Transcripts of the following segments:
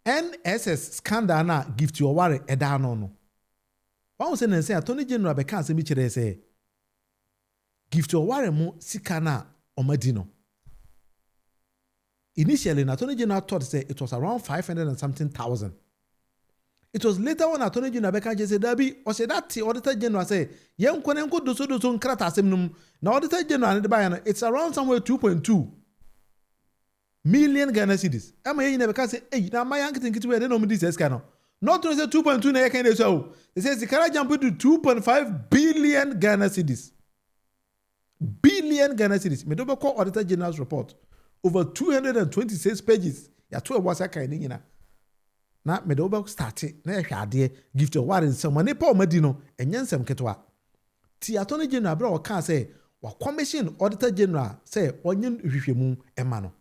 NSS scandal na Gifty Oware eda no. One say na say Attorney General be kan say mi kire say Gifty Oware mo sika na omadi no. Initially, Attorney General thought say it was around 500 and something thousand. It was later when Attorney General Becca said, Dabi, or said that the Auditor General say, Young Konenko do so krata semnum. Now Auditor General and the buyer, it's around somewhere 2.2 million Ghana cedis. I mean, you never can say, hey, now my uncle think it's where they know this escano. Not to say 2.2 na can so. They say the car jump to 2.5 billion Ghana cedis. Billion Ghana cedis. Me double call Auditor General's report. Over 226 pages. Ya 2 was a kind of na me do ba start na ehwe ade Gifty Oware nsem ne pa omadi no enyansem ketwa ti Attorney General bra o ka say wa commission Auditor General say onye hwehwemu ema no.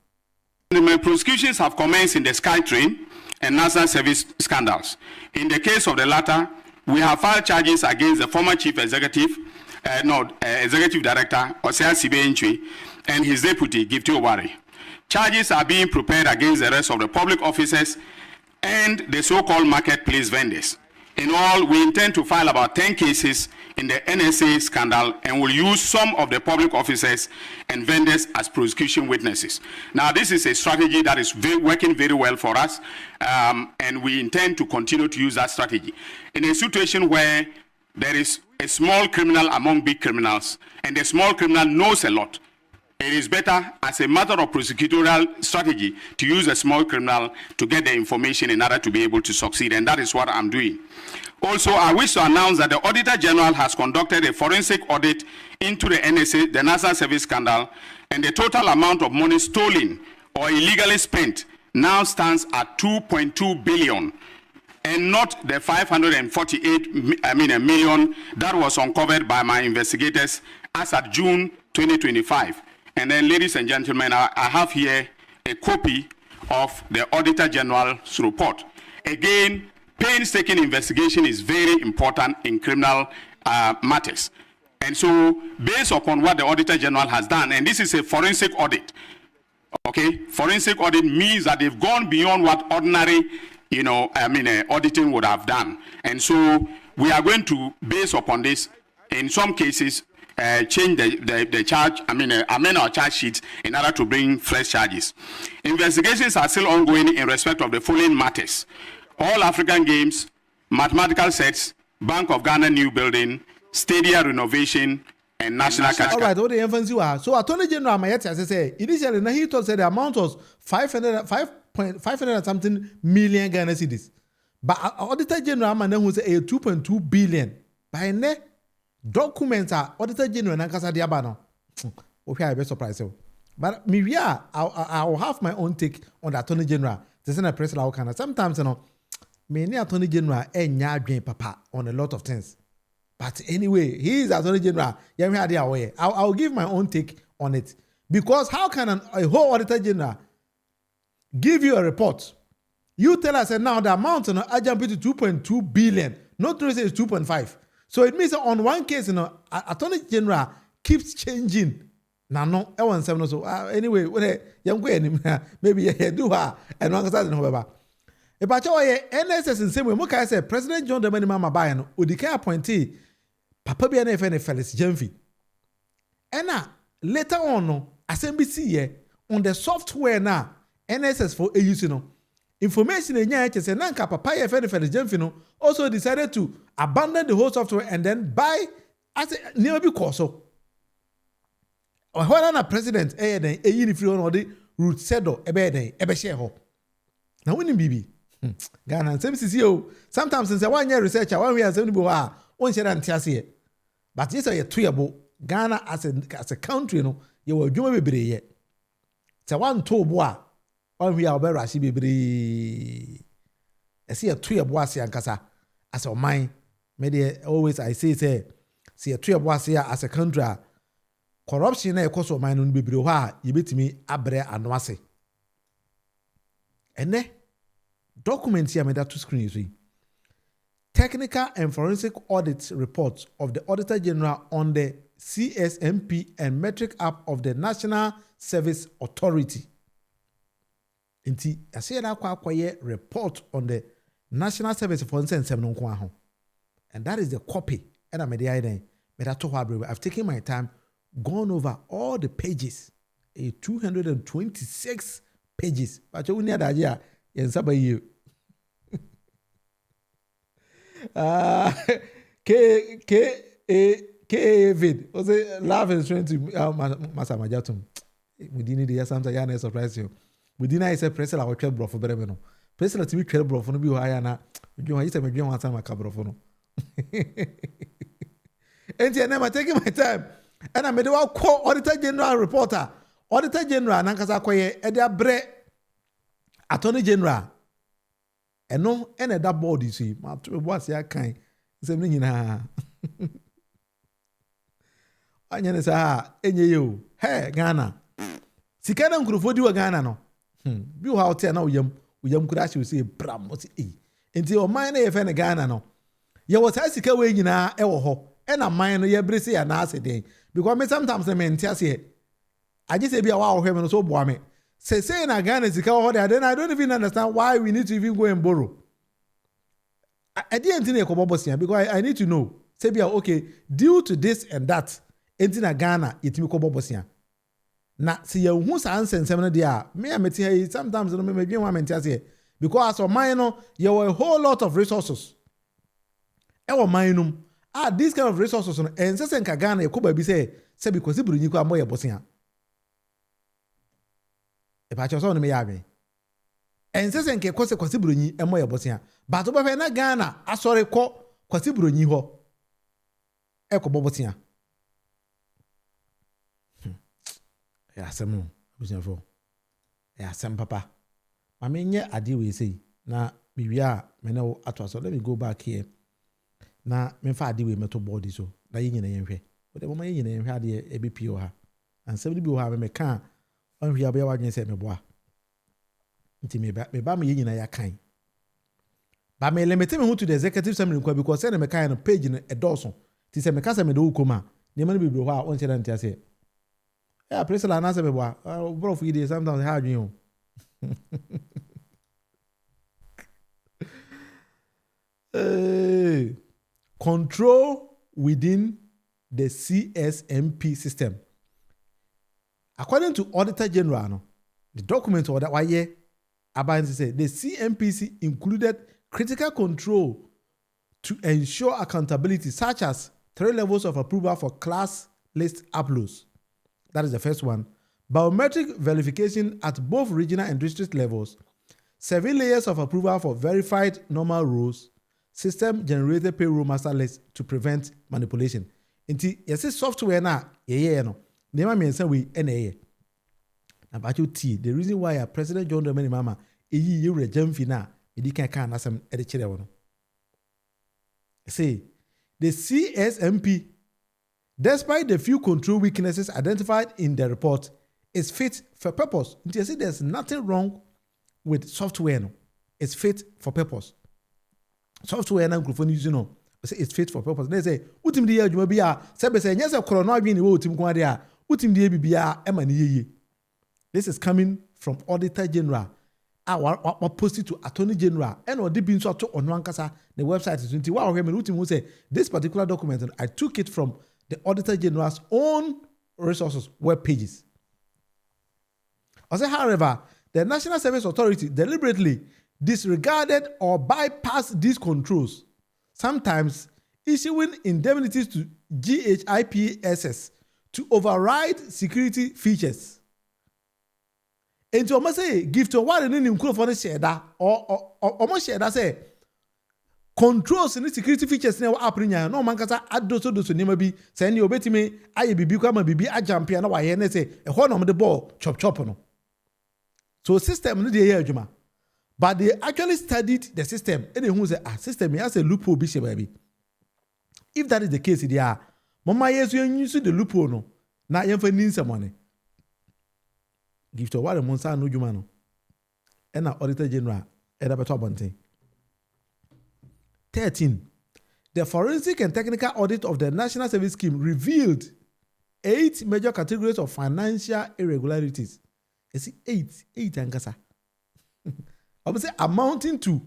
The prosecutions have commenced in the SkyTrain and National Service scandals. In the case of the latter, we have filed charges against the former Chief Executive, Executive Director Osea Sibe and his deputy Gifty Oware. Charges are being prepared against the rest of the public officers and the so-called marketplace vendors. In all, we intend to file about 10 cases in the NSA scandal and will use some of the public officers and vendors as prosecution witnesses. Now, this is a strategy that is working very well for us, and we intend to continue to use that strategy. In a situation where there is a small criminal among big criminals, and the small criminal knows a lot, it is better as a matter of prosecutorial strategy to use a small criminal to get the information in order to be able to succeed, and that is what I'm doing. Also, I wish to announce that the Auditor General has conducted a forensic audit into the NSA, the National Service scandal, and the total amount of money stolen or illegally spent now stands at 2.2 billion, and not the 548 million that was uncovered by my investigators as at June 2025. And then, ladies and gentlemen, I have here a copy of the Auditor General's report. Again, painstaking investigation is very important in criminal matters. And so, based upon what the Auditor General has done, and this is a forensic audit, okay? Forensic audit means that they've gone beyond what ordinary, auditing would have done. And so, we are going to, based upon this, in some cases, change the charge, amend our charge sheets in order to bring fresh charges. Investigations are still ongoing in respect of the following matters: All African Games, mathematical sets, Bank of Ghana new building, stadia renovation, and national cash. All right, what the influence you are. So Attorney General Mayete, as I say, initially he thought the amount was 500 and something million Ghana cedis. But Auditor General who say 2.2 billion. By ne documents are Auditor General Nankasa Diabano. Okay, I be surprised. But maybe I will have my own take on the Attorney General. This is a press law kind. Sometimes many Attorney General papa on a lot of things. But anyway, he is Attorney General. I'll give my own take on it. Because how can a whole Auditor General give you a report? You tell us now the amount I jump into 2.2 billion. Not to say it's 2.5. So it means that on one case, Attorney General keeps changing. No, I want some. So anyway, maybe you do her and one person however. But NSS in same way, I say President John Dramani Mahama Bayano, Udika appointee Papa BNF Felix Jemfi. And later on, SMBC on the software now, NSS for AUC information in here say Nanka Papa Felix Jemfi also decided to abandon the whole software and then buy as a never be so. Or when a president if you know the root settle ebe share ho. Now when BB Ghana same CCO sometimes since 1 year researcher one we are saying one share and tiase. But this is a tuyable Ghana as a country you will do bebre ye. Say one to boa one we are be rashi bebre. I see a tuyabo as yankasa as a mind. Maybe always I say see a tuyabo as a country. Corruption na ekoso man no bebre ho a yebetimi abre anwase ene document here made to screen you see technical and forensic audit reports of the Auditor General on the CSMP and metric app of the National Service Authority Inti ase na akwaye report on the National Service for Instance no nko aho. And that is the copy. And I'm I've taken my time, gone over all the pages, 226 pages. But you need that year, you. Vid. Was it love is trying to Masa Majatum? We didn't need something I surprise you. We didn't say press our trade bro for better. Press the TV trade bro for no be higher now. You used to make one time a cabro for no. And I'm taking my time. And I made a call Auditor General reporter. Auditor General Nankasa Koye Edia Bre Attorney General. And no any that board you see. What's your kind? Something in her. Anya sa enye you. Hey Ghana. Sikana nkurufodi wa Ghana no. Bi how tell na uyam kurashi we say bram what e. Enti o man na ye fe na Ghana no. Ye was sika we nyina e wo ho. E na man no ye brese ya na asede. Because me sometimes me ntia se. Aje se bia wa wo hwe me no so boa me. Say na Ghana sika wo ho there, then I don't even understand why we need to even go and borrow. I didn't think because I need to know. Say bia okay, due to this and that. Enti na Ghana yetimi ko bobosia. Na se ye hu san sensem no dia me ameti hey sometimes no me dwen wa mentia se because as of mine no ye were a whole lot of resources. E wo mine this kind of resources no ensese nka Ghana ye ko ba bi say because burunyi ko amoye bosia. E ba cho so no me ya adwen. Ensese nka ko se kwasi burunyi emoye bosia. But oba fe na Ghana asore ko kwasi burunyi ho. E ko bobosia. Asem businfo asem papa mama nye ade we say na biwia me na ato so let me go back here na me fa ade we meto body so na yin na yenhwe o de mama yin na yenhwe ade e be pio ha ansem bi ho ha me kan onhwe aba ya wadwen se me boa nti me ba me yin na ya kan ba me limit me to the executive summary because say na me kan no page no e doso ti se me ka se me do ukoma ne ma no bi ho a on chere ntia se. Yeah, place la na se be boa. Bro for you sometimes hard you. Control within the CSMP system. According to Auditor General, no, the document or that why about say the CMPC included critical control to ensure accountability, such as 3 levels of approval for class list uploads. That is the first one. Biometric verification at both regional and district levels. 7 layers of approval for verified normal rows. System-generated payroll master list to prevent manipulation. Inti yes software na no. Nema mensa we na about you T. The reason why President John Dramani Mama eyi you rejemfi na edi kan asem e de kire wono. Say the CSMP, despite the few control weaknesses identified in the report, is fit for purpose. You see, there's nothing wrong with software. No. It's fit for purpose. Software na microphone using no. It's fit for purpose. They say, "Utim di adwuma bia, sebe say nyese corona adwin ni wo utim ko ade a, utim di bibia e ma ne yeye." This is coming from Auditor General. I post it to Attorney General and or the bin so to on ankasa the website is 20. Wow, utim who say this particular document I took it from the Auditor General's own resources web pages. However, the National Service Authority deliberately disregarded or bypassed these controls, sometimes issuing indemnities to GHIPSS to override security features. And to almost say, Gifty Oware in the for the shader or almost share say controls in the security features now happening. No man can say adoso name be send you obey me. I be come be a champion. Now I say a horn on the ball chop no. So system no dey here, but they actually studied the system. And who say system has a loophole be baby. If that is the case, they are mama yes you use the loophole no. Now you need some money. Gifty Oware monsa no juma no. And na Auditor General eda beto abonten. 13. The forensic and technical audit of the National Service Scheme revealed 8 major categories of financial irregularities. You see 8 ankasa. I would say amounting to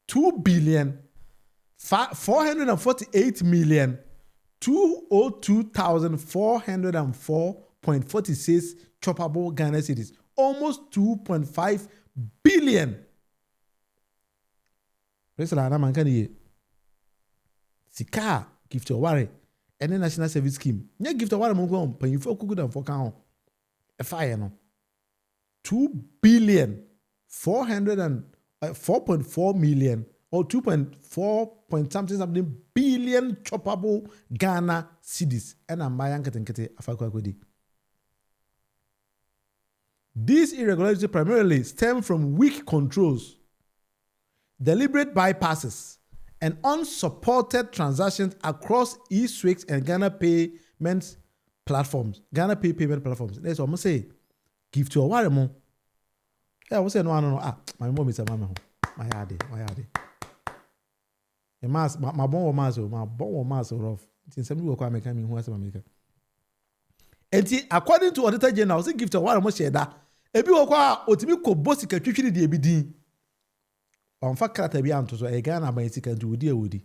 2,448,202,404.46 choppable Ghana cedis. Almost 2.5 billion. President Anamankani Sika Gifty Oware and the National Service Scheme. Nya Gifty Oware mongo pay for kuku dan for kan. E fire no. 4.4 million or 2.4 something billion choppable Ghana cedis. And I'm buying ketenkete afakwakodi. These irregularities primarily stem from weak controls, deliberate bypasses, and unsupported transactions across eSwix and Ghana payment platforms. Ghana Pay payment platforms. That's what I'm say. Gifty Oware mo. Yeah, I was saying no. My mom is a mama. My yard. A mass, my bon mass rough. Since some people come coming who has America. And according to Auditor General, say Gifty Oware mo share that. Ebi okwa otimi ko bosi ka twitwiri de ebidin. On fa krata bi anto so e Ghana ban sika nti odi ewodi.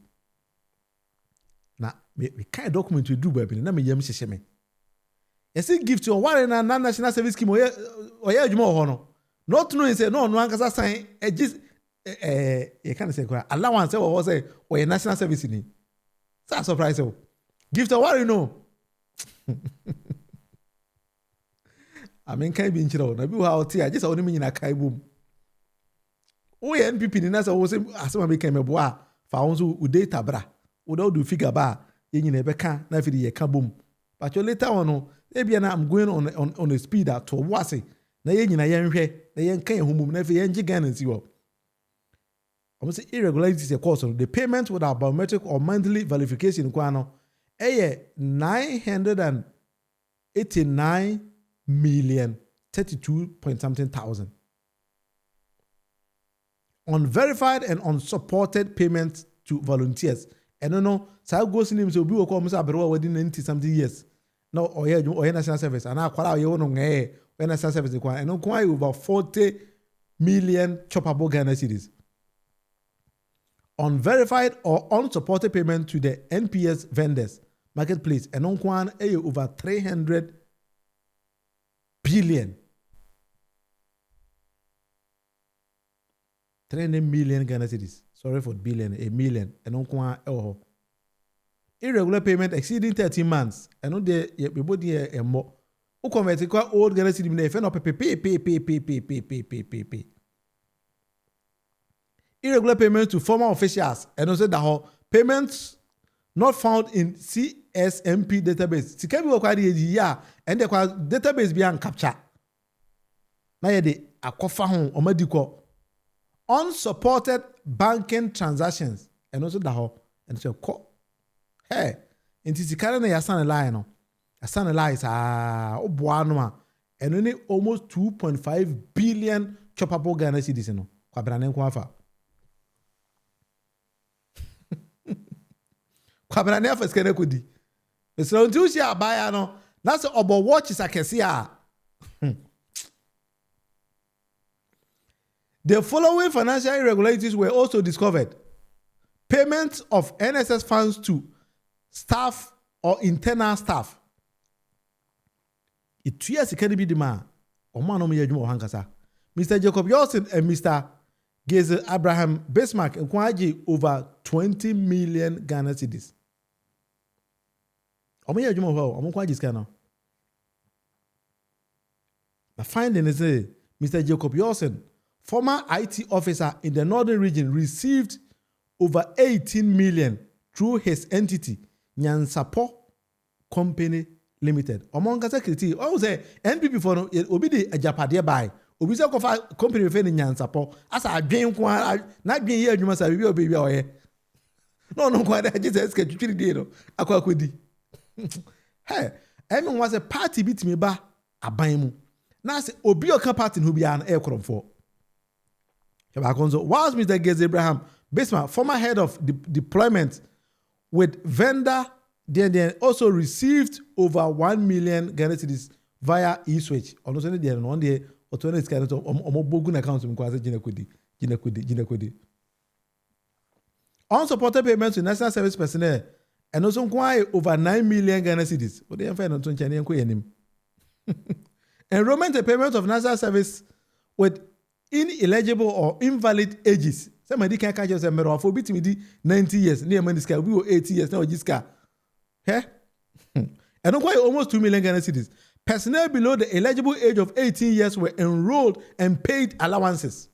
Na me kind document we do baby na me yam hyehye me. Ese Gifty Oware na National Service Scheme oye adwuma ho no. Not knowing say no ankasa sign e can say kwa allowance we say oye National Service ni. Sa surprise o. Gifty Oware no. I mean, can't be in Chiro. Na bi wa oti a just only me na kai boom. O NPP ni na say wo say asema be kan meboa fa won so u data bra. O do figure ba ye nyina be kan na fi ye ka boom. But you later on no e bia na I'm going on a speed at to wase. Na ye nyina ye nhwe na ye kan ehumum na fi ye ngi Ghana nsi wo. I say irregularities e course the payment without biometric or monthly verification kwa no e 989 million 32 point something thousand. Unverified and unsupported payments to volunteers. And no, so goes in him so be almost abroad within 90 something years. No, or National Service. And I call you on National Service. And no quite over 40 million choppable Ghana cedis. Unverified or unsupported payment to the NPS vendors marketplace. And no quite over 300 billion. 300 million Ghana cedis. Sorry for billion, a million. And on irregular payment exceeding 13 months. And on the body a more. Who convert to old Ghana cedi me no pay. Irregular payment to former officials. And also the payments not found in CSMP database. Sika bi wakwa de ya and the database bi an capture. Na ye de akofa ho omadiko unsupported banking transactions and also the and so ko hey inti sika na ya san line no. Asan line is oboa no a and only almost 2.5 billion choppable Ghana cedis no. Kwa brane nko afa. Kwabrane afes kene kudi. Mr. Untushi abaya no. That's obo watch is akesi a. The following financial irregularities were also discovered. Payments of NSS funds to staff or internal staff. It 2 years can be the man. Mr. Jacob Yolson and Mr. Geze Abraham Bismarck and over 20 million Ghana cedis. The finding is Mr. Jacob Yolson, former IT officer in the northern region, received over 18 million through his entity, Nyansapo Company Limited. Among the secretary, I would say NPP for Obidi a Japadia by Obisa Company with Nyansapo. As I drink one, not being here, you must have your baby away. No, quite. I just asked you to do it. Aquakudi. Hey, everyone was a party beat me ba abaimu. Now say obi oka party who be an aircraft for. Whilst Mr. Geze Abraham Bismarck, former head of deployment with vendor, then also received over 1 million Ghana cedis via eSwitch. Also, they one day otone sika no omo bogu account mu kwase gina kodi unsupported payments to national service personnel and also over 9 million Ghana cedis. What they find on 20 enrollment and payment of national service with ineligible or invalid ages. Somebody can catch us a mirror for between 90 years, near money scale, we were 80 years, now Jiska. Hey? And almost 2 million Ghana cedis. Personnel below the eligible age of 18 years were enrolled and paid allowances.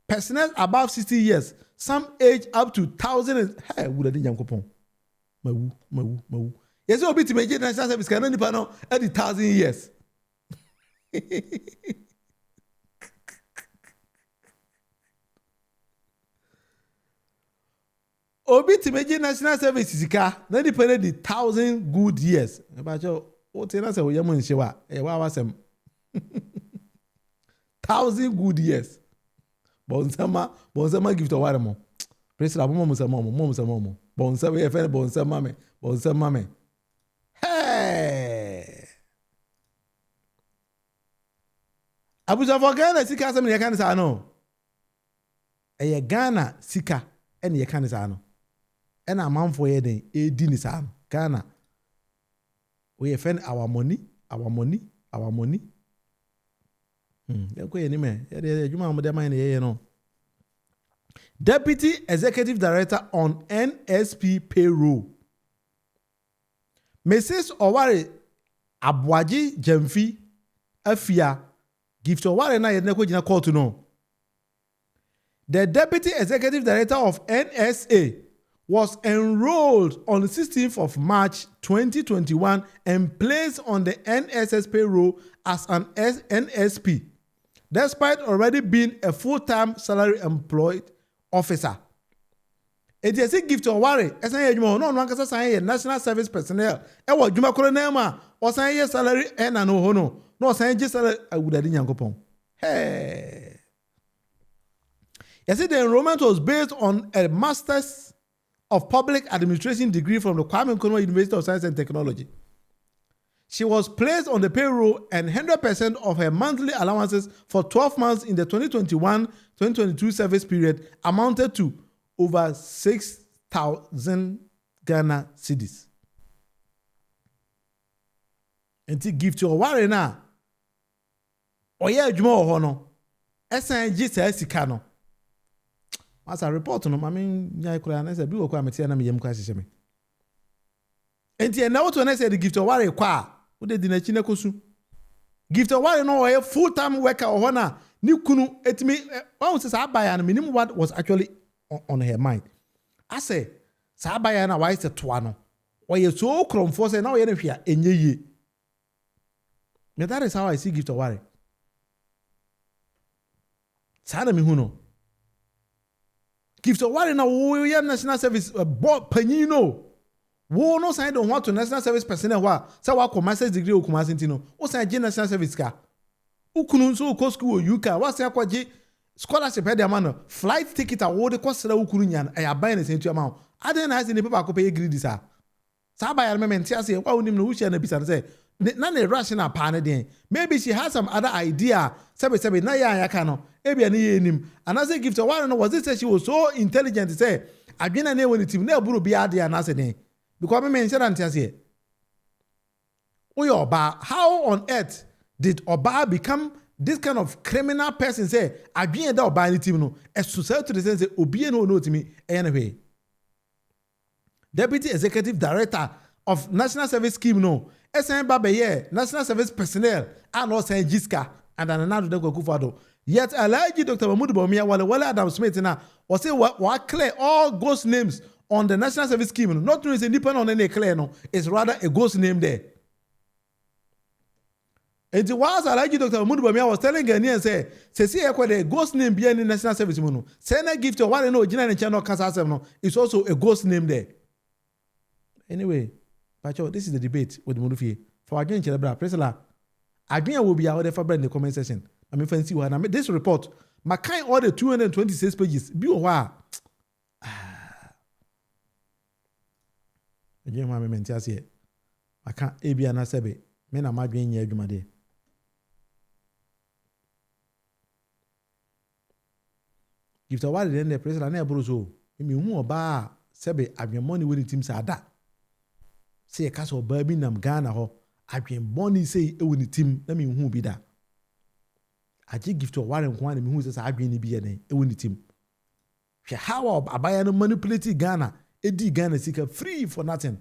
Personnel above 60 years, some age up to 1,000. Hey, would I do Yankopon? Mawu. Yes, you'll be to make national service can only panel at 1,000 years. Obi to make national service is car, then depended the 1,000 good years. About your what say we yamu nshewa e wa wasem 1,000 good years. Bonsama Gifty Oware mo. Praise la mo mo. Bonsama e fe bonsama me. Hey. Abuja for Ghana sika asem ne kan sa no. E Ghana sika e ne kan sa no. E na amanfo ye den e di ni sa no. Ghana we offend our money. Deputy Executive Director on NSP payroll. Mrs. Oware Abuaji Jemfi Afia Gifty Oware na yedne jina court no. The Deputy Executive Director of NSA was enrolled on the 16th of March 2021 and placed on the NSS payroll as an NSP, despite already being a full-time salary employed officer. It is a Gifty Oware, as I know, no one can say national service personnel. I was Juma Coronema, or say salary and no hono, no saying just salary. I would have done. Hey, yes, the enrollment was based on a master's of public administration degree from the Kwame Nkrumah University of Science and Technology. She was placed on the payroll and 100% of her monthly allowances for 12 months in the 2021-2022 service period amounted to over 6,000 Ghana cedis. And to Gifty Oware na oye adwuma ho no esan gi sa sika no. As a report no mami nya ikura na say bi wo kwa metia na meyem kwa hyehyɛ me. Enti na woto na say the Gifty Oware kwa wo de dinachi na kosu. Gifty Oware no oye full time worker ho na ni kunu etimi won say sa abaya no minim what was actually on her mind. I say sa abaya na why say toa no oye so kromfo say na oye na hwia enye yie. Me that is how I see Gifty Oware. Sa na me hu no. Gifty Oware na wo ye national service board panino. Wo no sign don't want to national service personnel wa say wa commerce degree o kuma sentino. O sign national service ka. Ukunu so ko school UK wa say akwaje scholarship head man flight ticket award ko sra ukunu nyan e aban na sentu amount. Aden na say ne paper ko pay greedy sa. Sa ba ya mementi ase wa onim no wuhia na bisa say na ne rational pa na den. Maybe she has some other idea. Sebe na ya ka no. Ebia na ye nim. And I say Gifty Oware no was it say she was so intelligent to say adwena na e woni tim na buru bia de na say den. Because me mention ase. Oba, how on earth did Oba become this kind of criminal person say adwena da Oba ni tim no? As to say to the sense say obi no to me anyway. Deputy Executive Director of National Service Scheme no. SN Babaye, National Service Personnel, and also Jiska, and another Dr. Kufado. Yet, alleged Dr. Mahmoud Bawumia, while Adam Smith now, was say what clear all ghost names on the National Service Scheme. Not really independent on any clear, no, it's rather a ghost name there. And it was alleged Dr. Mahmoud Bawumia was telling Ghanaians, say, see, a ghost name behind the National Service. Send a gift to one no, General Channel Cancer, no, it's also a ghost name there. Anyway. Pacho, this is the debate with Munufie. For again, Chelebra, Presela, again will be out there for in the comment section. I mean, fancy one. I mean, this report, my kind order 226 pages. Be a while. Again, my mentors here. I can't be an asebe. Men are my being here, Jumade. Gifty Oware then the president na ebro so me hu oba sebe adwemmoni we team sa ada say ka so oba bi nam Ghana ho adwemmoni say e we team na me hu bi da agi Gifty Oware nko na me hu say adwenni bi ye ne e we team hwe how abaya no manipulate Ghana edi Ghana sika free for nothing.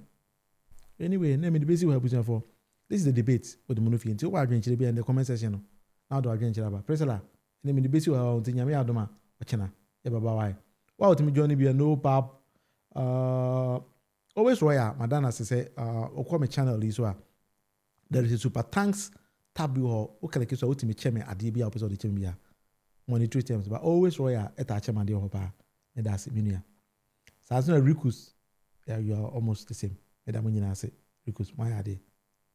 Anyway, na me the basic we have for this is the debate with the Munufie until we adwenchire bi in the comment section. Now do adwenchire ba presela na me the basic we have until nyame adoma ochena ya baba why wow to me journey be no pap always royal madana say okwa me channel is so there is a super thanks tab you o kele kiso ultimate chairman ade bia episode de chairman bia money 3 times but always royal eta chairman de ho pa na that's minua so as no recus you are almost the same me da munyina ase recus my ade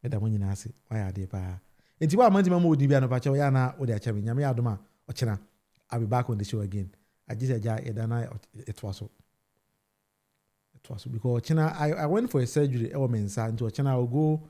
me da munyina ase my ade pa enti wa manti ma mo odi bia no pa che ya na o de chairman nyame adoma ochena I'll be back on the show again. I just said, it was so. Because China, I went for a surgery. Into China, I'll go